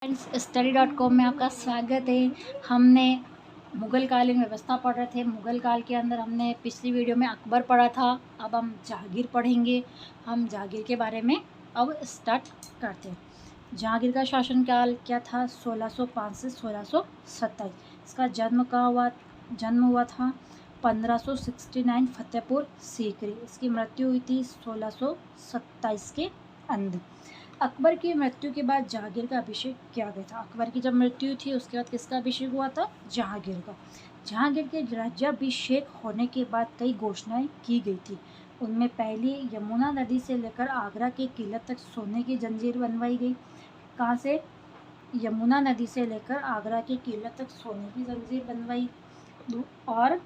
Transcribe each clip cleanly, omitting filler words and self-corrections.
Friends, study.com में आपका स्वागत है। हमने मुग़ल कालीन व्यवस्था पढ़ रहे थे। मुग़ल काल के अंदर हमने पिछली वीडियो में अकबर पढ़ा था। अब हम जहांगीर पढ़ेंगे। हम जहांगीर के बारे में अब स्टार्ट करते हैं। जहांगीर का शासनकाल क्या था? 1605 से 1627। इसका जन्म हुआ था 1569 फतेहपुर सीकरी। इसकी मृत्यु हुई थी 1627 के अंदर। अकबर की मृत्यु के बाद जहांगीर का अभिषेक किया गया था। अकबर की जब मृत्यु थी उसके बाद किसका अभिषेक हुआ था? जहांगीर का। जहांगीर के राज्याभिषेक होने के बाद कई घोषणाएं की गई थी। उनमें पहली, यमुना नदी से लेकर आगरा के किले तक सोने की जंजीर बनवाई गई। कहाँ से? यमुना नदी से लेकर आगरा के किले तक सोने की जंजीर बनवाई। और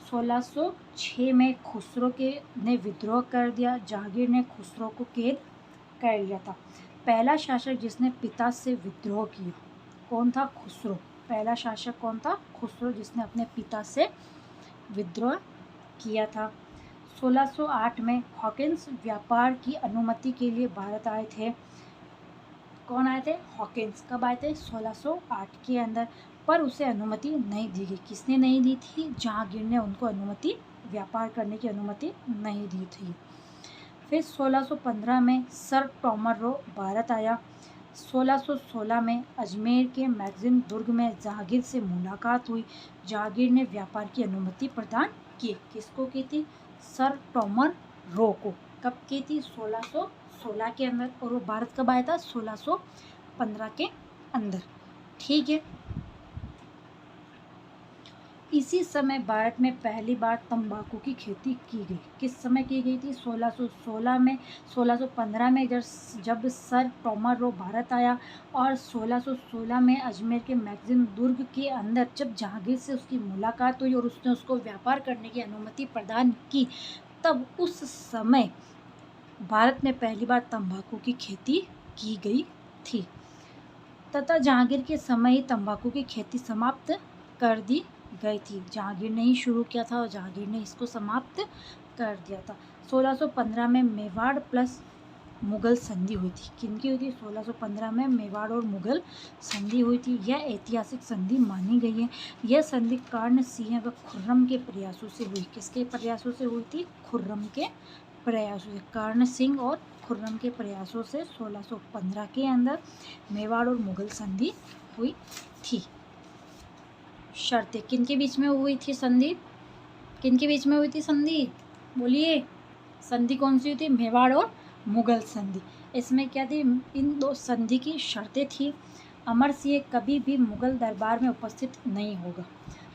1606 में खुसरो ने विद्रोह कर दिया। जहांगीर ने खुसरो को कैद कर लिया था। पहला शासक जिसने पिता से विद्रोह किया कौन था? खुसरो। पहला शासक कौन था? खुसरो, जिसने अपने पिता से विद्रोह किया था। 1608 में हॉकिंस व्यापार की अनुमति के लिए भारत आए थे। कौन आए थे? हॉकिंस। कब आए थे? 1608 के अंदर। पर उसे अनुमति नहीं दी गई। किसने नहीं दी थी? जहांगीर ने उनको अनुमति, व्यापार करने की अनुमति नहीं दी थी। फिर 1615 में सर टॉमर रो भारत आया। 1616 में अजमेर के मैगजीन दुर्ग में जहांगीर से मुलाकात हुई। जहांगीर ने व्यापार की अनुमति प्रदान की। किसको की थी? सर टॉमर रो को। कब की थी? 1616 के अंदर। और वो भारत कब आया था? 1615 के अंदर। ठीक है। इसी समय भारत में पहली बार तंबाकू की खेती की गई। किस समय की गई थी? 1616 में। 1615 में जब सर टॉमर रो भारत आया। और 1616 में अजमेर के मैगजीन दुर्ग के अंदर जब जहांगीर से उसकी मुलाकात हुई और उसने उसको व्यापार करने की अनुमति प्रदान की, तब उस समय भारत में पहली बार तंबाकू की खेती की गई थी। तथा जहांगीर के समय ही तंबाकू की खेती समाप्त कर दी गई थी। जहांगीर ने ही शुरू किया था और जहांगीर ने इसको समाप्त कर दिया था। 1615 में मेवाड़ प्लस मुगल संधि हुई थी। किनकी हुई थी? 1615 में मेवाड़ और मुगल संधि हुई थी। यह ऐतिहासिक संधि मानी गई है। यह संधि कर्ण सिंह व खुर्रम के प्रयासों से हुई। किसके प्रयासों से हुई थी? खुर्रम के प्रयासों से। कर्ण सिंह और खुर्रम के प्रयासों से 1615 के अंदर मेवाड़ और मुगल संधि हुई थी। शर्तें किनके बीच में हुई थी संधि? किनके बीच में हुई थी संधि? बोलिए। संधि कौन सी हुई थी? मेवाड़ और मुगल संधि। इसमें क्या थी? इन दो संधि की शर्तें थी। अमर सिंह कभी भी मुगल दरबार में उपस्थित नहीं होगा।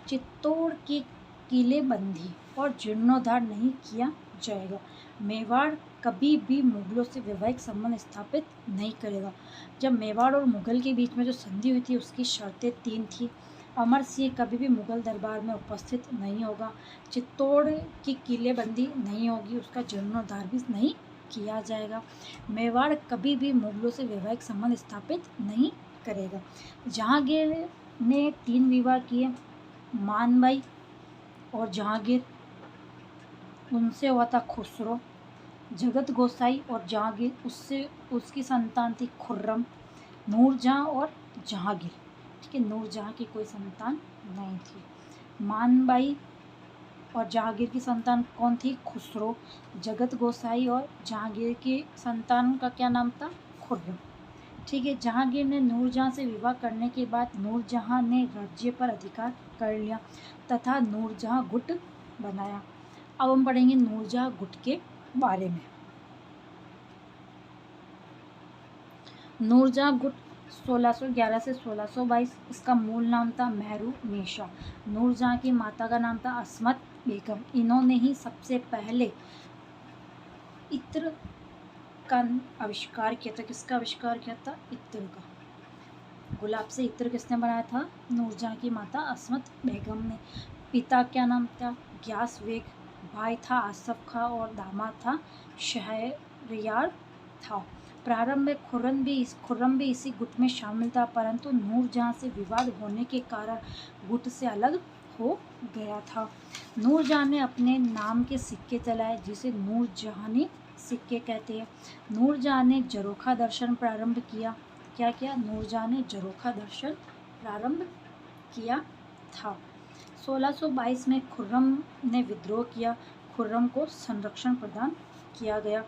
चित्तौड़ की किलेबंदी और जीर्णोद्धार नहीं किया जाएगा। मेवाड़ कभी भी मुगलों से वैवाहिक संबंध स्थापित नहीं करेगा। जब मेवाड़ और मुगल के बीच में जो संधि हुई थी उसकी शर्तें 3 थी। अमर सिंह कभी भी मुगल दरबार में उपस्थित नहीं होगा। चित्तौड़ की किलेबंदी नहीं होगी। उसका जीर्णोद्धार भी नहीं किया जाएगा। मेवाड़ कभी भी मुगलों से वैवाहिक संबंध स्थापित नहीं करेगा। जहांगीर ने 3 विवाह किए। मानबाई और जहांगीर, उनसे हुआ था खुसरो। जगत गोसाई और जहांगीर, उससे उसकी संतान थी खुर्रम। नूरजहां और जहांगीर, ठीक है, नूरजहां की कोई संतान नहीं थी। मानबाई और जहांगीर की संतान कौन थी? खुसरो। जगत गोसाई और जहांगीर की संतान का क्या नाम था? खुर्रम। ठीक है। जहांगीर ने नूरजहां से विवाह करने के बाद नूरजहां ने राज्य पर अधिकार कर लिया तथा नूरजहां गुट बनाया। अब हम पढ़ेंगे नूरजहां गुट के बारे में। नूरजहां गुट 1611 से 1622। इसका मूल नाम था मेहरू निशा। नूरजहां की माता का नाम था अस्मत बेगम। इन्होंने ही सबसे पहले इत्र का आविष्कार किया था। किसका आविष्कार किया था? इत्र का। गुलाब से इत्र किसने बनाया था? नूरजहां की माता अस्मत बेगम ने। पिता क्या नाम था? ग्यास बेग। भाई था आसफ खां और दामाद था शहरयार था। प्रारंभ में खुर्रम भी इसी गुट में शामिल था, परंतु नूरजहां से विवाद होने के कारण गुट से अलग हो गया था। नूरजहां ने अपने नाम के सिक्के चलाए, जिसे नूरजहानी सिक्के कहते हैं। नूरजहां ने झरोखा दर्शन प्रारंभ किया। क्या किया? नूरजहाँ ने झरोखा दर्शन प्रारंभ किया था। 1622 में खुर्रम ने विद्रोह किया। खुर्रम को संरक्षण प्रदान किया गया।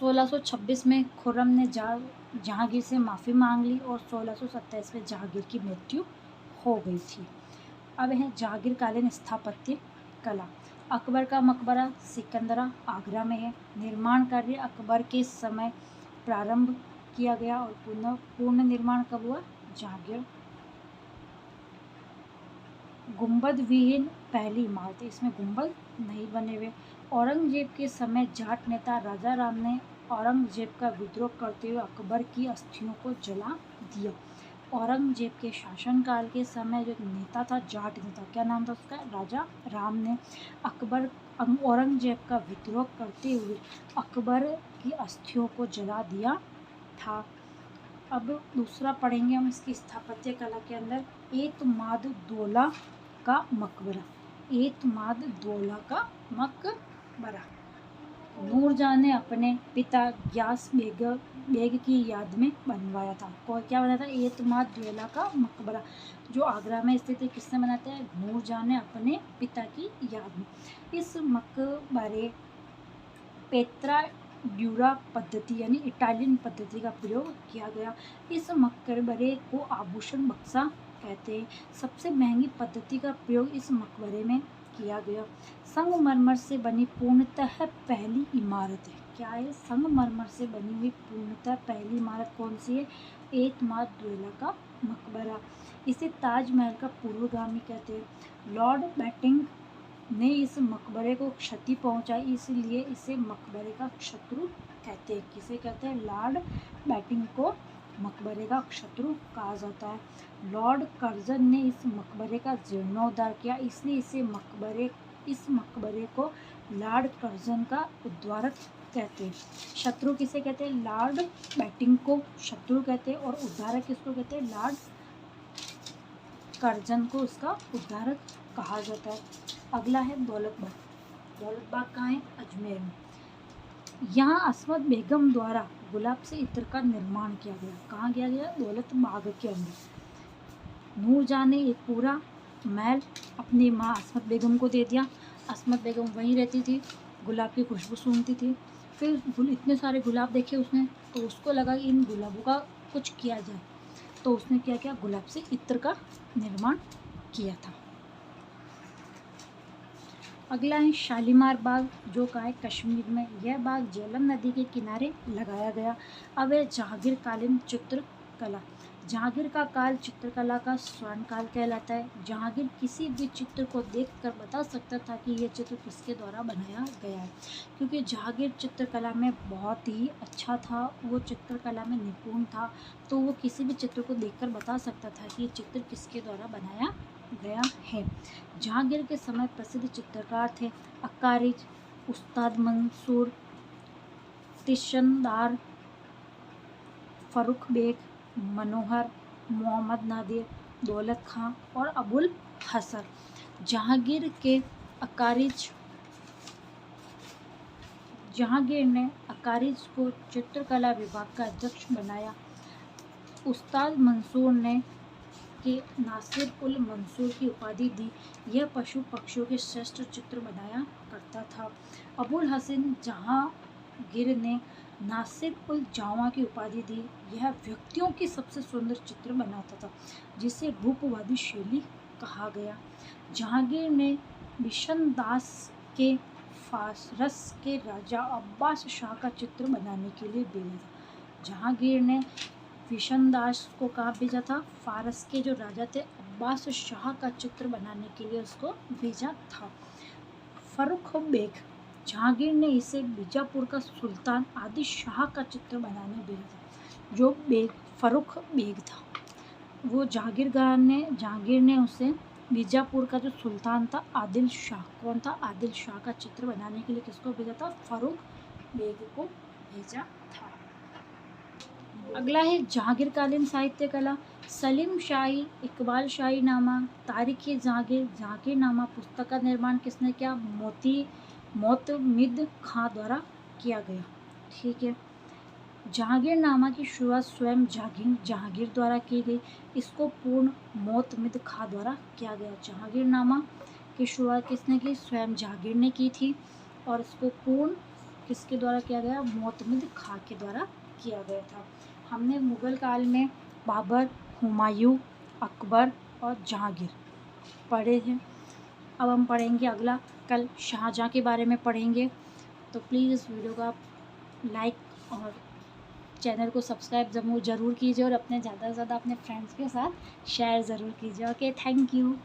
1626 में खुर्रम ने जहांगीर से माफ़ी मांग ली और 1627 में जहांगीर की मृत्यु हो गई थी। अब है जहांगीर कालीन स्थापत्य कला। अकबर का मकबरा सिकंदरा आगरा में है। निर्माण कार्य अकबर के समय प्रारंभ किया गया और पूर्ण निर्माण कब हुआ? जहांगीर। गुंबद विहीन पहली इमारत, इसमें गुंबद नहीं बने हुए। औरंगजेब के समय जाट नेता राजा राम ने औरंगजेब का विद्रोह करते हुए अकबर की अस्थियों को जला दिया। औरंगजेब के शासनकाल के समय जो नेता था, जाट नेता, क्या नाम था उसका? राजा राम ने औरंगजेब का विद्रोह करते हुए अकबर की अस्थियों को जला दिया था। अब दूसरा पढ़ेंगे हम इसकी स्थापत्य कला के अंदर, एतमाद-उद-दौला का मकबरा। एतमाद-उद-दौला का मकबरा नूरजहाँ ने अपने पिता गियास बेग की याद में बनवाया था। क्या बनाया था? एतमाद-उद-दौला का मकबरा, जो आगरा में स्थित है। किसने बनाया है? नूरजहाँ ने अपने पिता की याद में। इस मकबरे पेत्रा ड्यूरा पद्धति यानी इटालियन पद्धति का प्रयोग किया गया। इस मकबरे को आभूषण बक्सा कहते हैं। सबसे महंगी पद्धति का प्रयोग इस मकबरे में किया गया। संगमरमर से बनी पूर्णतः पहली इमारत है। क्या है? संगमरमर से बनी हुई पूर्णतः पहली इमारत कौन सी है? एतमाद-उद-दौला का मकबरा। इसे ताजमहल का पूर्वगामी कहते हैं। लॉर्ड बैटिंग ने इस मकबरे को क्षति पहुंचाई, इसलिए इसे मकबरे का शत्रु कहते हैं। किसे कहते हैं? लॉर्ड बैटिंग को मकबरे का शत्रु कहा जाता है। लॉर्ड कर्जन ने इस मकबरे का जीर्णोद्धार किया, इसलिए इस मकबरे को लॉर्ड कर्जन का उद्धारक कहते हैं। शत्रु किसे कहते हैं? लॉर्ड बैटिंग को शत्रु कहते हैं और उद्धारक किसको कहते हैं? लॉर्ड कर्जन को उसका उद्धारक कहा जाता है। अगला है दौलत बाग। दौलत बाग कहाँ है? अजमेर में। यहाँ अस्मत बेगम द्वारा गुलाब से इत्र का निर्माण किया गया। कहाँ किया गया? दौलत बाग के अंदर। नूरजहाँ ने एक पूरा महल अपनी माँ अस्मत बेगम को दे दिया। अस्मत बेगम वहीं रहती थी, गुलाब की खुशबू सूंघती थी। फिर इतने सारे गुलाब देखे उसने, तो उसको लगा कि इन गुलाबों का कुछ किया जाए, तो उसने क्या किया? गुलाब से इत्र का निर्माण किया था। अगला है शालीमार बाग, जो का है कश्मीर में। यह बाग झेलम नदी के किनारे लगाया गया। अब है जहांगीर कालीन चित्रकला। जहांगीर का काल चित्रकला का स्वर्ण काल कहलाता है। जहांगीर किसी भी चित्र को देखकर बता सकता था कि यह चित्र किसके द्वारा बनाया गया है, क्योंकि जहांगीर चित्रकला में बहुत ही अच्छा था, वो चित्रकला में निपुण था, तो वो किसी भी चित्र को देखकर बता सकता था कि ये चित्र किसके द्वारा बनाया गया है। जहांगीर के समय प्रसिद्ध चित्रकार थे अकारिज, उस्ताद मंसूर, तिशनदार, फर्रुख बेग, मनोहर, मोहम्मद नादिर, दौलत खां और अबुल हसन। जहांगीर ने अकारिज को चित्रकला विभाग का अध्यक्ष बनाया। उस्ताद मंसूर ने के नासिर उल मंसूर की उपाधि दी। यह पशु पक्षियों के श्रेष्ठ चित्र बनाया करता था। अबुल हसन जहांगीर ने नासिर उल जवां की उपाधि दी। यह व्यक्तियों की सबसे सुंदर चित्र बनाता था, जिसे रूपवादी शैली कहा गया। जहांगीर ने बिशनदास के फारस के राजा अब्बास शाह का चित्र बनाने के लिए भेजा था। जहांगीर ने बिशनदास को कहाँ भेजा था? फारस के जो राजा थे अब्बास शाह का चित्र बनाने के लिए उसको भेजा था। फर्रुख बेग, जहांगीर ने इसे बीजापुर का सुल्तान आदिल शाह का चित्र बनाने भेजा था। जो फर्रुख बेग था, वो जहांगीर ने उसे बीजापुर का जो सुल्तान था आदिल शाह, कौन था? आदिल शाह का चित्र बनाने के लिए किसको भेजा था? फर्रुख बेग को भेजा था। अगला है जहांगीर कालीन साहित्य कला। सलीम शाही, इकबाल शाही नामा, तारीख़ जहांगीर, जहांगीर नामा पुस्तक का निर्माण किसने किया? मोतमिद खां द्वारा किया गया। ठीक है। जहांगीरनामा की शुरुआत स्वयं जहांगीर द्वारा की गई। इसको पूर्ण मोहतमिद खां द्वारा किया गया। जहांगीरनामा की शुरुआत किसने की? स्वयं जहांगीर ने की थी। और इसको पूर्ण किसके द्वारा किया गया? मोहतमिद खां के द्वारा किया गया था। हमने मुग़ल काल में बाबर, हुमायूं, अकबर और जहांगीर पढ़े हैं। अब हम पढ़ेंगे अगला, कल शाहजहाँ के बारे में पढ़ेंगे। तो प्लीज़ इस वीडियो को आप लाइक और चैनल को सब्सक्राइब ज़रूर कीजिए और अपने ज़्यादा से ज़्यादा अपने फ्रेंड्स के साथ शेयर ज़रूर कीजिए। Okay, thank you.